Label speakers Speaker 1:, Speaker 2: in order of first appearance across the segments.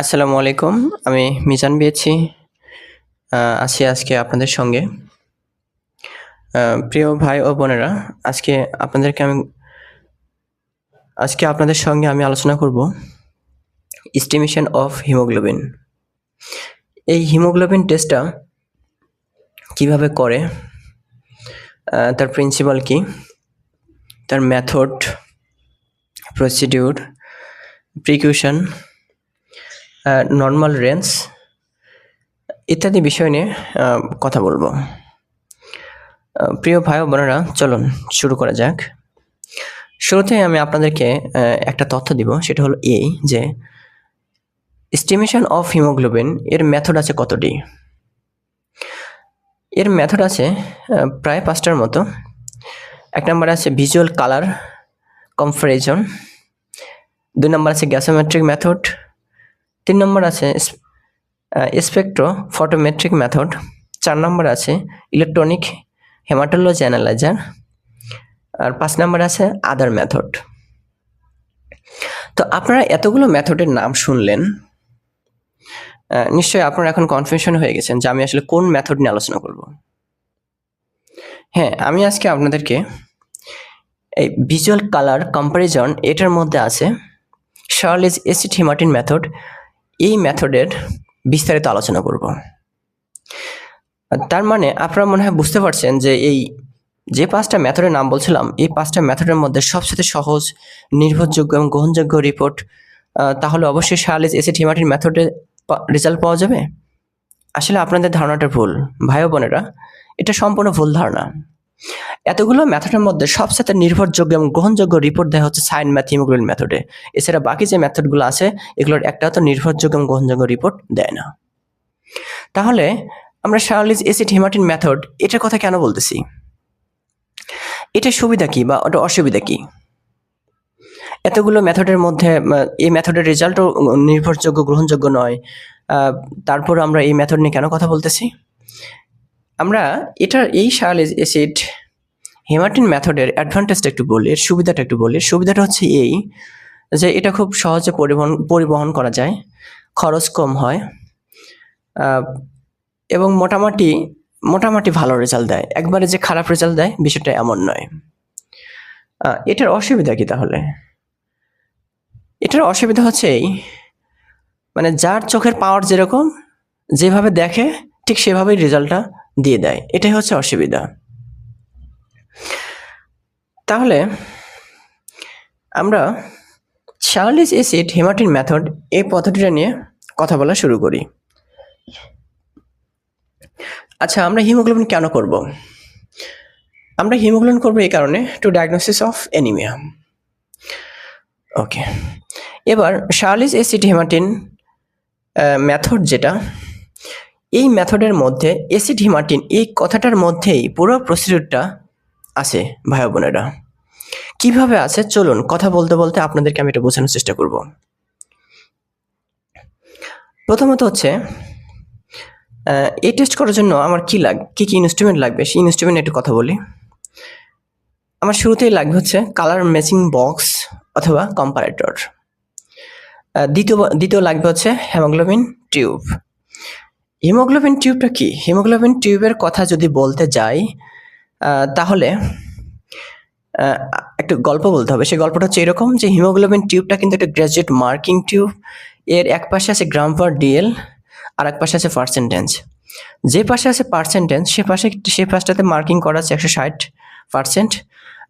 Speaker 1: আসসালামু আলাইকুম। আমি মিজান পেয়েছি। আছি আজকে আপনাদের সঙ্গে। প্রিয় ভাই ও বোনেরা, আজকে আপনাদেরকে আমি আজকে আপনাদের সঙ্গে আমি আলোচনা করব এস্টিমেশন অফ হিমোগ্লোবিন। এই হিমোগ্লোবিন টেস্টটা কিভাবে করে, তার প্রিন্সিপাল কি, তার মেথড, প্রসিডিউর, প্রিকুশন, নরমাল রেঞ্জ ইত্যাদি বিষয় নিয়ে কথা বলবো। প্রিয় ভাই ও বোনেরা, চলুন শুরু করা যাক। শুরুতেই আমি আপনাদেরকে একটা তথ্য দিব, সেটা হলো এই যে এস্টিমেশন অফ হিমোগ্লোবিন এর মেথড আছে কতটি। এর মেথড আছে প্রায় 5টার মতো। 1 নম্বরে আছে ভিজুয়াল কালার কম্পারিজন, 2 নম্বর আছে গ্যাসোমেট্রিক মেথড, 3 নম্বর আছে স্পেকট্রো ফটোমেট্রিক মেথড, 4 নম্বর আছে ইলেকট্রনিক হেমাটোলজি অ্যানালাইজার, আর 5 নম্বর আছে আদার মেথড। তো আপনারা এতগুলো মেথডের নাম শুনলেন, নিশ্চয়ই আপনারা এখন কনফিউশন হয়ে গেছেন যে আমি আসলে কোন মেথড নিয়ে আলোচনা করব। হ্যাঁ, আমি আজকে আপনাদেরকে এই ভিজুয়াল কালার কম্পারিজন এটার মধ্যে আছে শার্লিজ এসিড হেমাটিন মেথড, এই মেথডের বিস্তারিত আলোচনা করব। তার মানে আপনারা মনে হয় বুঝতে পারছেন যে এই যে 5টা মেথডের নাম বলছিলাম, এই 5টা মেথডের মধ্যে সবচেয়ে সহজ, নির্ভরযোগ্য এবং গ্রহণযোগ্য রিপোর্ট তাহলে অবশ্যই শার্লিজ এসিড হেমাটিন মেথডে রেজাল্ট পাওয়া যাবে। আসলে আপনাদের ধারণাটা ভুল ভাই ও বোনেরা, এটা সম্পূর্ণ ভুল ধারণা। এতগুলো মেথডের মধ্যে সবচেয়ে নির্ভরযোগ্য এবং গ্রহণযোগ্য রিপোর্ট দেওয়া হচ্ছে সাইন ম্যাথ হিমোগ্লোবিন মেথডে। এছাড়া বাকি যে মেথডগুলো আছে এগুলোর একটাও তো নির্ভরযোগ্য এবং গ্রহণযোগ্য রিপোর্ট দেয় না। তাহলে আমরা শার্লিজ এসিড হেমাটিন মেথড এটার কথা কেন বলতেছি, এটার সুবিধা কি বা ওটা অসুবিধা কি? এতগুলো মেথডের মধ্যে এই মেথডের রেজাল্টও নির্ভরযোগ্য গ্রহণযোগ্য নয়, তারপর আমরা এই মেথড নিয়ে কেন কথা বলতেছি? আমরা এটার এই শার্লিজ এসিড হেমাটিন মেথডের অ্যাডভান্টেজটা একটু বলি, এর সুবিধাটা একটু বলি। সুবিধাটা হচ্ছে এই যে এটা খুব সহজে পরিবহন করা যায়, খরচ কম হয়, এবং মোটামুটি ভালো রেজাল্ট দেয়। একবারে যে খারাপ রেজাল্ট দেয় বিষয়টা এমন নয়। এটার অসুবিধা কি তাহলে? এটার অসুবিধা হচ্ছে এই, মানে যার চোখের পাওয়ার যেরকম, যেভাবে দেখে ঠিক সেভাবেই রেজাল্টটা দিয়ে দেয়, এটাই হচ্ছে অসুবিধা। তাহলে আমরা শার্লিজ এসিড হেমাটিন মেথড এই পদ্ধতিটা নিয়ে কথা বলা শুরু করি। আচ্ছা, আমরা হিমোগ্লোবিন কেন করব? আমরা হিমোগ্লোবিন করব এই কারণে, টু ডায়াগনোসিস অফ অ্যানিমিয়া। ওকে, এবার শার্লিজ এসিড হেমাটিন মেথড যেটা, এই মেথডের মধ্যে এসিড হিমাটিন এই কথাটার মধ্যেই পুরো প্রসিডিউরটা আছে ভাই বোনেরা। কিভাবে আছে চলুন কথা বলতে বলতে আপনাদেরকে আমি এটা বোঝানোর চেষ্টা করব। প্রথমত হচ্ছে এই টেস্ট করার জন্য আমার কি ইনস্ট্রুমেন্ট লাগবে, সেই ইনস্ট্রুমেন্ট একটু কথা বলি। আমার শুরুতেই লাগবে হচ্ছে কালার ম্যাচিং বক্স অথবা কম্পারেটর। দ্বিতীয় লাগবে হচ্ছে হিমোগ্লোবিন টিউব। হিমোগ্লোবিন টিউবটা কি? হিমোগ্লোবিন টিউবের কথা যদি বলতে যাই তাহলে একটু গল্প বলতে হবে। সেই গল্পটা হচ্ছে এরকম যে হিমোগ্লোবিন টিউবটা কিন্তু একটা গ্র্যাজুয়েট মার্কিং টিউব। এর এক পাশে আছে গ্রাম পার ডিএল, আর এক পাশে আছে পার্সেন্টেজ। যে পাশে আছে পার্সেন্টেজ সে পাশটাতে মার্কিং করা আছে 160%,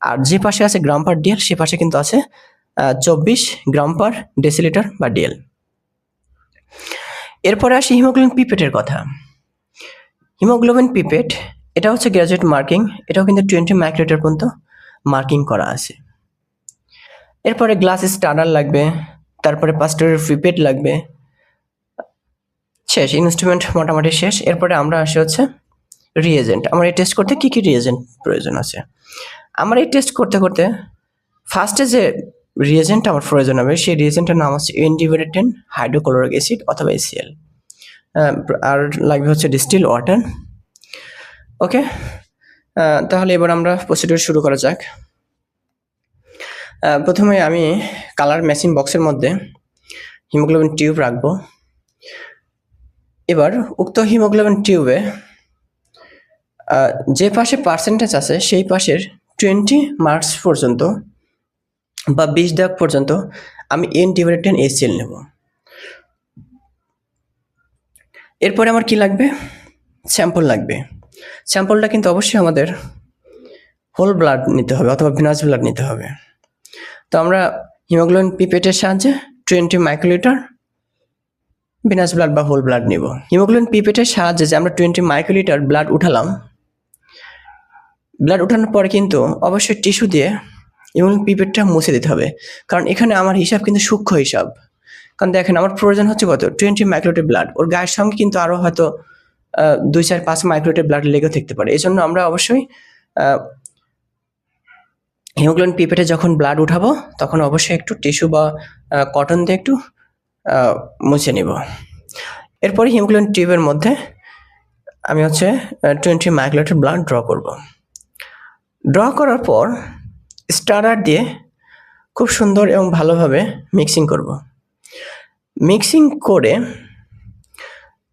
Speaker 1: আর যে পাশে আছে গ্রাম পার ডিএল সে পাশে কিন্তু আছে 24 গ্রাম পার ডেসিলিটার বা ডিএল। এরপরে আসি হিমোগ্লোবিন পিপেটের কথা। হিমোগ্লোবিন পিপেট এটা হচ্ছে গ্র্যাজুয়েট মার্কিং, এটাও কিন্তু 20 মাইক্রোলিটার পর্যন্ত মার্কিং করা আছে। এরপরে গ্লাস স্টার্নার লাগবে, তারপরে পাস্টোরের পিপেট লাগবে। শেষ, ইনস্ট্রুমেন্ট মোটামুটি শেষ। এরপরে আমরা আসি হচ্ছে রিয়েজেন্ট। আমার এই টেস্ট করতে কি কি রিয়েজেন্ট প্রয়োজন আছে? আমার এই টেস্ট করতে করতে ফার্স্টে যে রিয়েজেন্ট আমার প্রয়োজন হবে সেই রিয়েজেন্টের নাম হচ্ছে ইনডিভিডেন্ট হাইড্রোক্লোরিক অ্যাসিড অথবা HCl, আর লাগবে হচ্ছে ডিস্টিল ওয়াটার। ওকে, তাহলে এবার আমরা প্রসিডিউর শুরু করা যাক। প্রথমে আমি কালার ম্যাচিং বক্সের মধ্যে হিমোগ্লোবিন টিউব রাখবো। এবার উক্ত হিমোগ্লোবিন টিউবে যে পাশে পার্সেন্টেজ আছে সেই পাশের 20 মার্কস পর্যন্ত বা 20 দাগ পর্যন্ত আমি N/10 HCl নেব। এরপরে আমার কি লাগবে? স্যাম্পল লাগবে। স্যাম্পলটা কিন্তু অবশ্যই আমাদের হোল ব্লাড নিতে হবে অথবা ভিনাস ব্লাড নিতে হবে। তো আমরা হিমোগ্লোবিন পিপেটের সাহায্যে 20 মাইক্রোলিটার ভিনাস ব্লাড বা হোল ব্লাড নিব। হিমোগ্লোবিন পিপেটের সাহায্যে যে আমরা 20 মাইক্রোলিটার ব্লাড উঠালাম, ব্লাড উঠানোর পরে কিন্তু অবশ্যই টিস্যু দিয়ে হিমোগ্লোবিন পিপেটটা মুছে দিতে হবে, কারণ এখানে আমার হিসাব কিন্তু সূক্ষ্ম হিসাব। কারণ দেখেন আমার প্রয়োজন হচ্ছে কত? 20 মাইক্রোলিটার ব্লাড। ওর গায়ের সঙ্গে কিন্তু আরও হয়তো 2, 4, 5 মাইক্রোলিটার ব্লাড লেগেও থাকতে পারে। এই জন্য আমরা অবশ্যই হিমোগ্লোবিন পিপেটে যখন ব্লাড উঠাবো তখন অবশ্যই একটু টিস্যু বা কটন দিয়ে একটু মুছে নিব। এরপরে হিমোগ্লোবিন টিউবের মধ্যে আমি 20 মাইক্রোলিটার ব্লাড ড্র করব। ড্র করার পর স্টারার দিয়ে খুব সুন্দর এবং ভালোভাবে মিক্সিং করব। মিক্সিং করে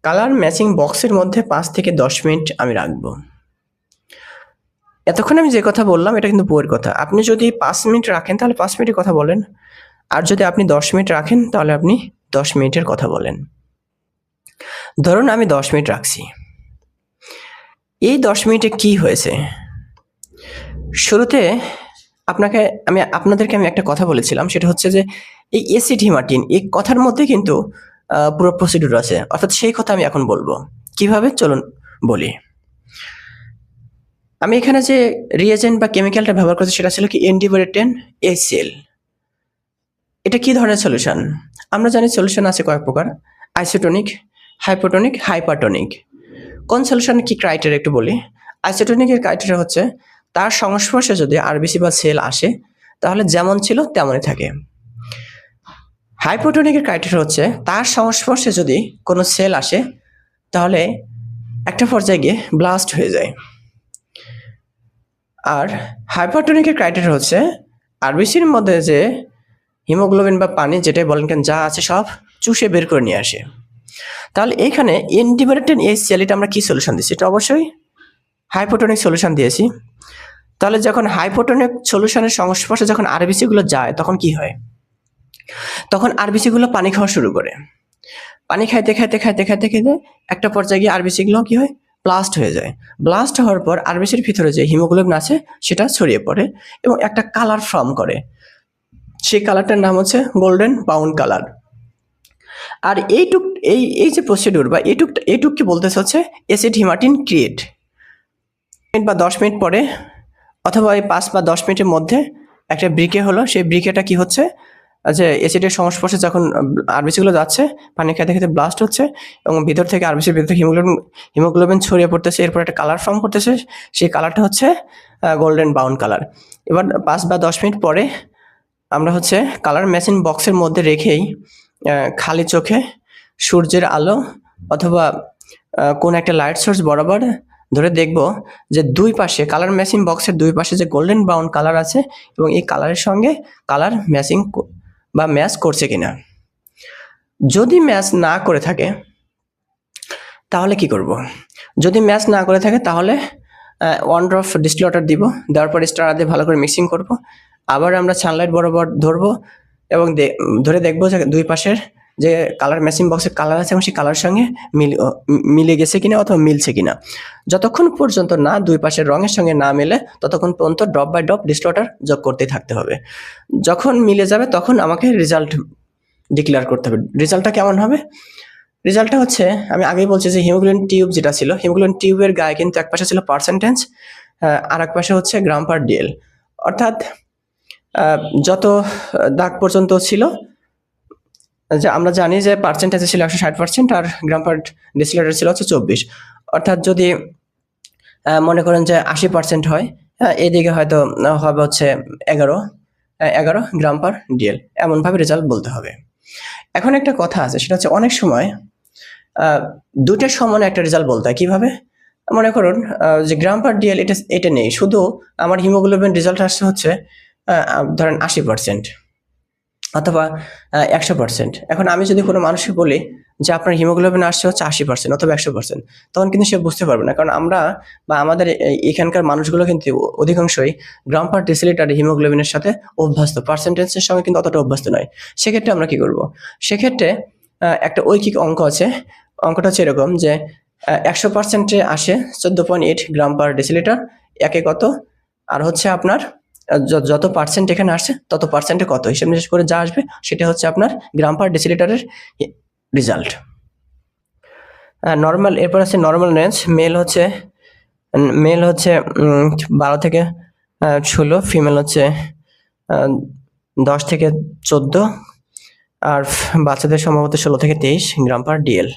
Speaker 1: কালার ম্যাচিং বক্সের মধ্যে 5 থেকে 10 মিনিট আমি রাখবো। এতক্ষণ আমি যে কথা বললাম এটা কিন্তু বইয়ের কথা। আপনি যদি 5 মিনিট রাখেন তাহলে 5 মিনিটের কথা বলেন, আর যদি আপনি 10 মিনিট রাখেন তাহলে আপনি 10 মিনিটের কথা বলেন। ধরুন আমি 10 মিনিট রাখছি। এই 10 মিনিটে কি হয়েছে? শুরুতে আপনাদেরকে আমি একটা কথা বলেছিলাম, সেটা হচ্ছে যে এই অ্যাসিড হিমাটিন এই কথার মধ্যে কিন্তু পুরো প্রসিডিউর আছে, অর্থাৎ সেই কথা আমি এখন বলবো। কিভাবে? চলুন বলি। আমি এখানে যে রিয়েজেন্ট বা কেমিক্যালটা ব্যবহার করছি সেটা ছিল কি N/10 HCl। এটা কি ধরনের সলিউশন? আমরা জানি সলিউশন আছে কয়েক প্রকার: আইসোটোনিক, হাইপোটোনিক, হাইপারটোনিক। কোন সলিউশনের কি ক্রাইটেরিয়া একটু বলি। আইসোটোনিকের ক্রাইটেরিয়া হচ্ছে তার সংস্পর্শে যদি আরবিসি বা সেল আসে তাহলে যেমন ছিল তেমনই থাকে। হাইপোটোনিকের ক্রাইটেরিয়া হচ্ছে তার সংস্পর্শে যদি কোনো সেল আসে তাহলে একটা পর্যায়ে গিয়ে ব্লাস্ট হয়ে যায়। আর হাইপারটোনিকের ক্রাইটেরিয়া হচ্ছে আরবিসির মধ্যে যে হিমোগ্লোবিন বা পানি যেটাই বলেন কেন যা আছে সব চুষে বের করে নিয়ে আসে। তাহলে এইখানে N/10 HCl এটা আমরা কি সলিউশন দিচ্ছি? এটা অবশ্যই হাইপোটোনিক সলিউশন দিয়েছি। তাহলে যখন হাইপোটোনিক সলিউশনের সংস্পর্শে যখন আরবিসিগুলো যায় তখন কি হয়? তখন আরবিসিগুলো পানি খাওয়া শুরু করে। পানি খাইতে খাইতে খাইতে খাইতে খাইতে একটা পর্যায়ে গিয়ে আরবিসিগুলো কি হয়? ব্লাস্ট হয়ে যায়। ব্লাস্ট হওয়ার পর আরবিসির ভিতরে যে হিমোগ্লোবিন আছে সেটা ছড়িয়ে পড়ে এবং একটা কালার ফর্ম করে। সেই কালারটার নাম হচ্ছে গোল্ডেন ব্রাউন কালার। আর এই যে প্রসিডিউর বা এইটুককে বলতেছে হচ্ছে অ্যাসিড হিমাটিন ক্রিয়েট। মিনিট বা 10 মিনিট পরে অথবা এই 5 বা 10 মিনিটের মধ্যে একটা ব্রিকে হলো, সেই ব্রিকেটা কি হচ্ছে যে অ্যাসিডের সংস্পর্শে যখন আরবিসিগুলো যাচ্ছে পানি খেতে খেতে ব্লাস্ট হচ্ছে এবং ভিতর থেকে আরবিসির ভিতর থেকে হিমোগ্লোবিন ছড়িয়ে পড়তেছে, এরপর একটা কালার ফর্ম করতেছে, সেই কালারটা হচ্ছে গোল্ডেন ব্রাউন কালার। এবার 5 বা 10 মিনিট পরে আমরা কালার মেশিন বক্সের মধ্যে রেখেই খালি চোখে সূর্যের আলো অথবা কোন একটা লাইট সোর্স বরাবর ধরে দেখব যে দুই পাশে কালার ম্যাচিং বক্সের দুই পাশে যে গোল্ডেন ব্রাউন কালার আছে এবং এই কালারের সঙ্গে কালার ম্যাচিং বা ম্যাচ করছে কিনা। যদি ম্যাচ না করে থাকে তাহলে কি করব? যদি ম্যাচ না করে থাকে তাহলে 1 ড্রপ ডিস্টিল ওয়াটার দিব, দেওয়ার পর স্টার দিয়ে ভালো করে মিক্সিং করব। আবার আমরা সানলাইট বরাবর ধরবো এবং ধরে দেখবো যে দুই পাশের যে কালার ম্যাচিং বক্সের কালার আছে এবং সেই কালার সঙ্গে মিলে গেছে কিনা অথবা মিলছে কিনা। যতক্ষণ পর্যন্ত না দুই পাশের রঙের সঙ্গে না মেলে ততক্ষণ পর্যন্ত drop by drop distil water যোগ করতেই থাকতে হবে। যখন মিলে যাবে তখন আমাকে রেজাল্ট ডিক্লেয়ার করতে হবে। রেজাল্টটা কেমন হবে? রেজাল্টটা হচ্ছে আমি আগেই বলছি যে হিমোগ্লোবিন টিউব যেটা ছিল, হিমোগ্লোবিন টিউবের গায়ে কিন্তু এক পাশে ছিল পার্সেন্টেজ আর এক পাশে হচ্ছে গ্রাম পার ডিএল, অর্থাৎ যত দাগ পর্যন্ত ছিল, যে আমরা জানি যে পার্সেন্টেজ ছিল 160% আর গ্রাম পার ডেসিলিটার ছিল হচ্ছে 24, অর্থাৎ যদি মনে করেন যে 80% হয়, এদিকে হয়তো হবে হচ্ছে 11 গ্রাম পার ডিএল, এমনভাবে রেজাল্ট বলতে হবে। এখন একটা কথা আছে, সেটা হচ্ছে অনেক সময় দুটোর সমান একটা রেজাল্ট বলতে হয়। কীভাবে? মনে করুন যে গ্রাম পার ডিএল এটা নেই, শুধু আমার হিমোগ্লোবিন রেজাল্ট আসছে হচ্ছে ধরেন 80%। অথবা 100%। এখন আমি যদি কোনো মানুষকে বলি যে আপনার হিমোগ্লোবিন আসছে হচ্ছে 80% অথবা 100%, তখন কিন্তু সে বুঝতে পারবে না, কারণ আমরা বা আমাদের এখানকার মানুষগুলো কিন্তু অধিকাংশই গ্রাম পার ডেসিলিটারে হিমোগ্লোবিনের সাথে অভ্যস্ত, পার্সেন্টেজের সঙ্গে কিন্তু অতটা অভ্যস্ত নয়। সেক্ষেত্রে আমরা কি করব? সেক্ষেত্রে একটা ঐকিক অঙ্ক আছে। অঙ্কটা হচ্ছে এরকম যে 100%-এ আসে 14.8 গ্রাম পার ডেসিলিটার, একে কত, আর হচ্ছে আপনার যত পার্সেন্ট এখানে আসছে তত পার্সেন্টে কত, হিসাব নিকাশ করে যা আসবে সেটা হচ্ছে আপনার গ্রাম পার ডেসিলিটারের রেজাল্ট। নর্মাল, এরপর আছে নর্মাল রেঞ্জ। মেল হচ্ছে 12 থেকে 16, ফিমেল হচ্ছে 10 থেকে 14, আর বাচ্চাদের সম্ভবত 16 থেকে 23 গ্রাম পার ডিএল।